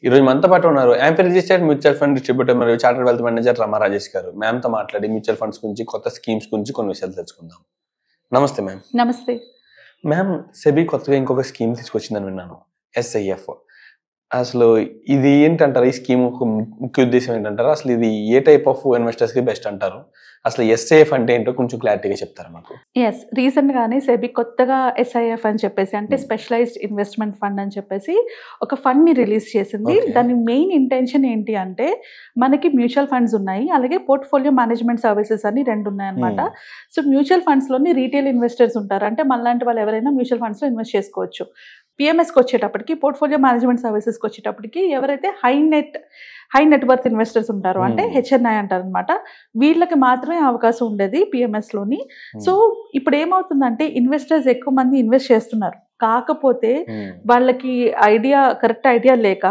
ఈరోజు మనతో పాటు ఉన్నారు యాంపీ రిజిస్టర్డ్ మ్యూచువల్ ఫండ్ డిస్ట్రిబ్యూటర్ మరియు చార్టర్డ్ వెల్త్ మేనేజర్ రమా రాజేష్ గారు. మ్యామ్తో మాట్లాడి మ్యూచువల్ ఫండ్స్ గురించి, కొత్త స్కీమ్స్ గురించి కొన్ని విషయాలు తెలుసుకుందాం. నమస్తే మ్యామ్. నమస్తే మ్యామ్, సెబీ కొత్తగా ఇంకొక స్కీమ్ తీసుకొచ్చిందని విన్నాను, SIF. అసలు ఇది ఏంటంటారు? ఈ స్కీమ్ ముఖ్య ఉద్దేశం ఏంటంటారు? అసలు ఇది ఏ టైప్ ఆఫ్ ఇన్వెస్టర్స్ కి బెస్ట్ అంటారు? అసలు SIF అంటే ఏంటో కొంచెం క్లారిటీగా చెప్తారా మాకు? రీసెంట్ గానే సెబీ కొత్తగా SIF అని చెప్పేసి, అంటే స్పెషలైజ్డ్ ఇన్వెస్ట్మెంట్ ఫండ్ అని చెప్పేసి ఒక ఫండ్ ని రిలీజ్ చేసింది. దాని మెయిన్ ఇంటెన్షన్ ఏంటి అంటే, మనకి మ్యూచువల్ ఫండ్స్ ఉన్నాయి, అలాగే పోర్ట్ఫోలియో మేనేజ్మెంట్ సర్వీసెస్ అని రెండు ఉన్నాయి అనమాట. సో మ్యూచువల్ ఫండ్స్ లోని రీటైల్ ఇన్వెస్టర్స్ ఉంటారు, అంటే మనలాంటి వాళ్ళు ఎవరైనా మ్యూచువల్ ఫండ్స్ లో ఇన్వెస్ట్ చేసుకోవచ్చు. PMSకి వచ్చేటప్పటికి, పోర్ట్ఫోలియో మేనేజ్మెంట్ సర్వీసెస్కి వచ్చేటప్పటికి ఎవరైతే హై నెట్ వర్త్ ఇన్వెస్టర్స్ ఉంటారో, అంటే HNI అంటారు అనమాట, వీళ్ళకి మాత్రమే అవకాశం ఉండేది PMSలోని. సో ఇప్పుడు ఏమవుతుందంటే, ఇన్వెస్టర్స్ ఎక్కువ మంది ఇన్వెస్ట్ చేస్తున్నారు, కాకపోతే వాళ్ళకి కరెక్ట్ ఐడియా లేక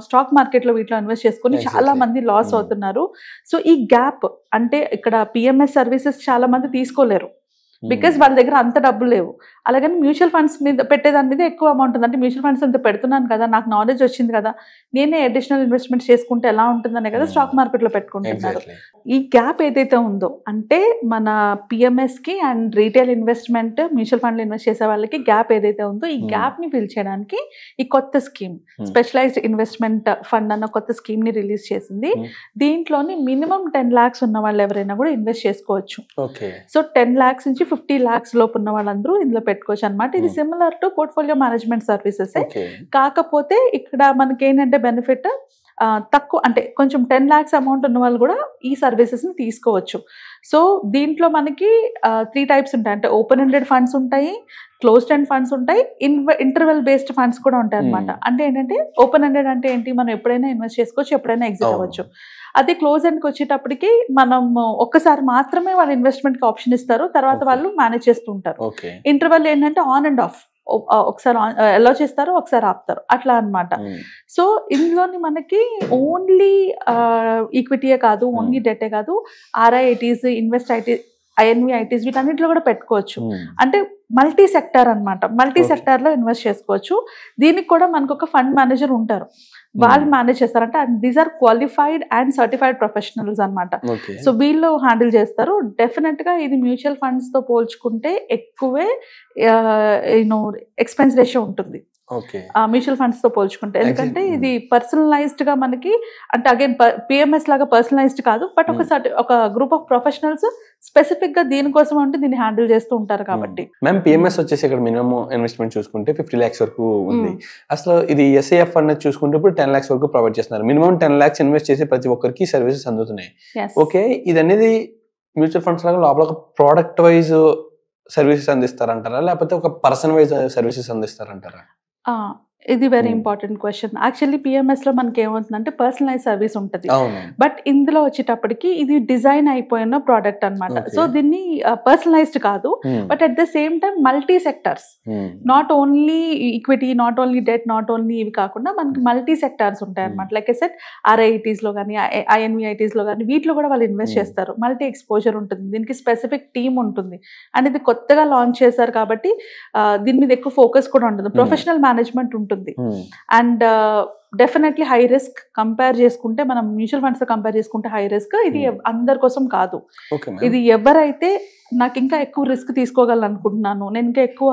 స్టాక్ మార్కెట్లో వీటిలో ఇన్వెస్ట్ చేసుకుని చాలా మంది లాస్ అవుతున్నారు. సో ఈ గ్యాప్, అంటే ఇక్కడ PMS సర్వీసెస్ చాలా మంది తీసుకోలేరు, బికాస్ వాళ్ళ దగ్గర అంత డబ్బులు లేవు. అలాగని మ్యూచువల్ ఫండ్స్ మీద పెట్టేదాని మీద ఎక్కువ అమౌంట్ ఉంది. అంటే మ్యూచువల్ ఫండ్స్ అంత పెడుతున్నాను కదా, నాకు నాలెడ్జ్ వచ్చింది కదా, నేనే అడిషనల్ ఇన్వెస్ట్మెంట్ చేసుకుంటే ఎలా ఉంటుందనే కదా స్టాక్ మార్కెట్లో పెట్టుకుంటున్నారు. ఈ గ్యాప్ ఏదైతే ఉందో, అంటే మన PMSకి అండ్ రీటైల్ ఇన్వెస్ట్మెంట్ మ్యూచువల్ ఫండ్లో ఇన్వెస్ట్ చేసే వాళ్ళకి గ్యాప్ ఏదైతే ఉందో, ఈ గ్యాప్ని ఫిల్ చేయడానికి ఈ కొత్త స్కీమ్, స్పెషలైజ్డ్ ఇన్వెస్ట్మెంట్ ఫండ్ అన్న కొత్త స్కీమ్ని రిలీజ్ చేసింది. దీంట్లోని మినిమం 10 lakhs ఉన్న వాళ్ళు ఎవరైనా కూడా ఇన్వెస్ట్ చేసుకోవచ్చు. సో 10 lakhs నుంచి 50 lakhs లోపు ఉన్న వాళ్ళందరూ ఇందులో పెట్టుకోవచ్చు అనమాట. ఇది similar to portfolio management services. కాకపోతే ఇక్కడ మనకి ఏంటంటే బెనిఫిట్ తక్కువ, అంటే కొంచెం 10 lakhs అమౌంట్ ఉన్న వాళ్ళు కూడా ఈ సర్వీసెస్ని తీసుకోవచ్చు. సో దీంట్లో మనకి 3 types ఉంటాయి, అంటే ఓపెన్ ఎండెడ్ ఫండ్స్ ఉంటాయి, క్లోజ్డ్ ఎండ్ ఫండ్స్ ఉంటాయి, ఇంటర్వెల్ బేస్డ్ ఫండ్స్ కూడా ఉంటాయి అనమాట. అంటే ఏంటంటే ఓపెన్ ఎండెడ్ అంటే ఏంటి, మనం ఎప్పుడైనా ఇన్వెస్ట్ చేసుకోవచ్చు, ఎప్పుడైనా ఎగ్జిట్ అవ్వచ్చు. అదే క్లోజ్ ఎండ్కి వచ్చేటప్పటికి మనం ఒక్కసారి మాత్రమే వాళ్ళు ఇన్వెస్ట్మెంట్కి ఆప్షన్ ఇస్తారు, తర్వాత వాళ్ళు మేనేజ్ చేస్తూ ఉంటారు. ఇంటర్వెల్ ఏంటంటే ఆన్ అండ్ ఆఫ్, ఒకసారి ఎలా చేస్తారో ఒకసారి ఆపుతారు, అట్లా అనమాట. సో ఇందులోని మనకి ఓన్లీ ఈక్విటీయే కాదు, ఓన్లీ డెటే కాదు, RIITs, ఇన్వెస్ట్ INVITs వీటన్నిటిలో కూడా పెట్టుకోవచ్చు. అంటే మల్టీ సెక్టార్ అనమాట, మల్టీ సెక్టార్లో ఇన్వెస్ట్ చేసుకోవచ్చు. దీనికి కూడా మనకు ఒక ఫండ్ మేనేజర్ ఉంటారు, వాళ్ళు మేనేజ్ చేస్తారంటే these are qualified and certified professionals అనమాట. సో వీళ్ళు హ్యాండిల్ చేస్తారు. డెఫినెట్గా ఇది మ్యూచువల్ ఫండ్స్తో పోల్చుకుంటే ఎక్కువే ఎక్స్పెన్స్ రేషియో ఉంటుంది మ్యూచువల్ ఫండ్స్ తో పోల్చుకుంటే. ఎందుకంటే ఇది పర్సనలైజ్డ్ గా మనకి, అంటే అగైన్ PMS లాగా పర్సనలైజ్డ్ కాదు, బట్ ఒక గ్రూప్ ఆఫ్ ప్రొఫెషనల్స్ స్పెసిఫిక్ గా దీనికోసం అంటే దీన్ని హ్యాండిల్ చేస్తూ ఉంటారు కాబట్టి. మ్యామ్, PMS వచ్చేసి ఇక్కడ మినిమం ఇన్వెస్ట్మెంట్ చూసుకుంటే 50 lakhs వరకు ఉంది. అసలు ఇది SIF అనేది చూసుకుంటే ఇప్పుడు 10 lakhs వరకు ప్రొవైడ్ చేస్తున్నారు. మినిమం 10 lakhs ఇన్వెస్ట్ చేసి ప్రతి ఒక్కరికి సర్వీసెస్ అందుతున్నాయి. ఓకే, ఇది అనేది మ్యూచువల్ ఫండ్స్ లాగా లోపల ఒక ప్రోడక్ట్ వైజ్ సర్వీసెస్ అందిస్తారంటారా, లేకపోతే ఒక పర్సన్ వైజ్ సర్వీసెస్ అందిస్తారంటారా? ఇది very important question. Actually PMS లో మనకి ఏమవుతుందంటే పర్సనలైజ్ సర్వీస్ ఉంటుంది, బట్ ఇందులో వచ్చేటప్పటికి ఇది డిజైన్ అయిపోయిన ప్రోడక్ట్ అనమాట. సో దీన్ని పర్సనలైజ్డ్ కాదు, but at the same time multi sectors, not only equity, not only debt, not only ఇవి కాకుండా మనకి మల్టీ సెక్టార్స్ ఉంటాయి అనమాట. లైక్ ఐ సెడ్ RIITs లో కానీ, INVITs లో కానీ, వీటిలో కూడా వాళ్ళు ఇన్వెస్ట్ చేస్తారు. మల్టీ ఎక్స్పోజర్ ఉంటుంది, దీనికి స్పెసిఫిక్ టీమ్ ఉంటుంది, అండ్ ఇది కొత్తగా లాంచ్ చేశారు కాబట్టి దీని మీద ఎక్కువ ఫోకస్ కూడా ఉంటుంది, ప్రొఫెషనల్ మేనేజ్మెంట్ ఉంటుంది. And definitely high risk compare చేసుకుంటే, మనం మ్యూచువల్ ఫండ్స్ తో కంపేర్ చేసుకుంటే హై రిస్క్. ఇది అందరి కోసం కాదు, ఇది ఎవరైతే నాకు ఇంకా ఎక్కువ రిస్క్ తీసుకోగలను అనుకుంటున్నాను, నేను ఇంకా ఎక్కువ,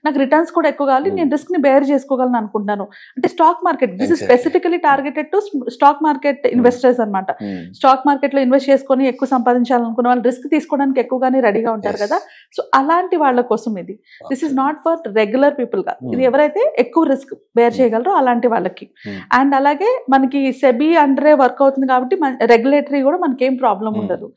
నాకు రిటర్న్స్ కూడా ఎక్కువ కావాలి, నేను రిస్క్ ని బేర్ చేసుకోగలను అనుకుంటున్నాను, అంటే stock market, this is specifically targeted to stock market investors అనమాట. స్టాక్ మార్కెట్ లో ఇన్వెస్ట్ చేసుకొని ఎక్కువ సంపాదించాలనుకున్న వాళ్ళు రిస్క్ తీసుకోవడానికి ఎక్కువగానే రెడీగా ఉంటారు కదా. సో అలాంటి వాళ్ళ కోసం ఇది, this is not for regular people గా, ఇది ఎవరైతే ఎక్కువ రిస్క్ బేర్ చేయగలరో అలాంటి వాళ్ళకి. అండ్ అలాగే మనకి సెబీ అండరే వర్క్ అవుతుంది కాబట్టి రెగ్యులేటరీ కూడా మనకి ఏం ప్రాబ్లం ఉండదు.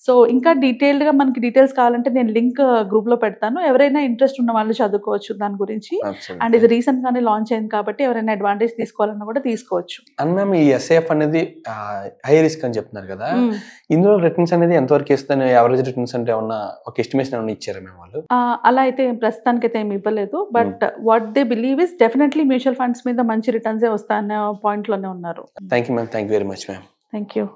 సో ఇంకా డీటెయిల్డ్ గా మనకి డీటెయిల్స్ కావాలంటే నేను లింక్ గ్రూప్ లో పెడతాను, ఎవరైనా ఇంట్రెస్ట్ ఉన్న వాళ్ళు చదువుకోవచ్చు దాని గురించి. అండ్ ఇది రీసెంట్ గానే లాంచ్ అయింది కాబట్టి ఎవరైనా అడ్వాంటేజ్ తీసుకోవాలన్నా కూడా తీసుకోవచ్చు. అండ్ మ్యామ్, ఈ SIF అనేది హై రిస్క్ అని చెప్తున్నారు కదా, ఇందులో రిటర్న్స్ అనేది ఎంతవరకు ఇస్తాను, యావరేజ్ రిటర్న్స్ అంటే ఏమన్నా ఒక ఎస్టిమేషన్ ఏమన్నా ఇచ్చారా మేము వాళ్ళు? అలా అయితే ప్రస్తుతానికి అయితే ఏమి ఇవ్వలేదు, but what they believe is definitely mutual funds మీద మంచి రిటర్న్స్ వస్తాయనే పాయింట్ లోనే ఉన్నారు. Thank you ma'am, thank you very much ma'am. Thank you.